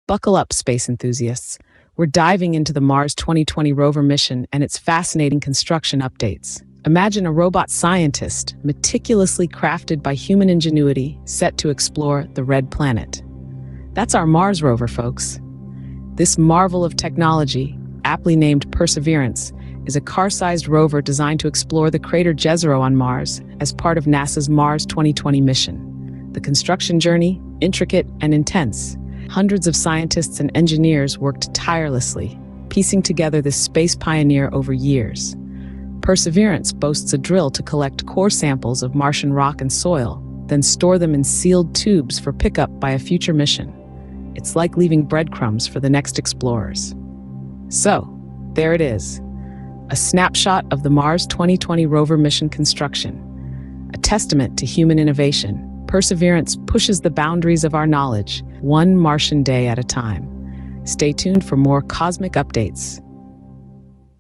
Buckle up, space enthusiasts. We're diving into the Mars 2020 Rover mission and its fascinating construction updates. Imagine a robot scientist, meticulously crafted by human ingenuity, set to explore the red planet. That's our Mars rover, folks. This marvel of technology, aptly named Perseverance, is a car-sized rover designed to explore the crater Jezero on Mars as part of NASA's Mars 2020 mission. The construction journey, intricate and intense. Hundreds of scientists and engineers worked tirelessly, piecing together this space pioneer over years. Perseverance boasts a drill to collect core samples of Martian rock and soil, then store them in sealed tubes for pickup by a future mission. It's like leaving breadcrumbs for the next explorers. So, there it is. A snapshot of the Mars 2020 rover mission construction. A testament to human innovation, Perseverance pushes the boundaries of our knowledge, one Martian day at a time. Stay tuned for more cosmic updates.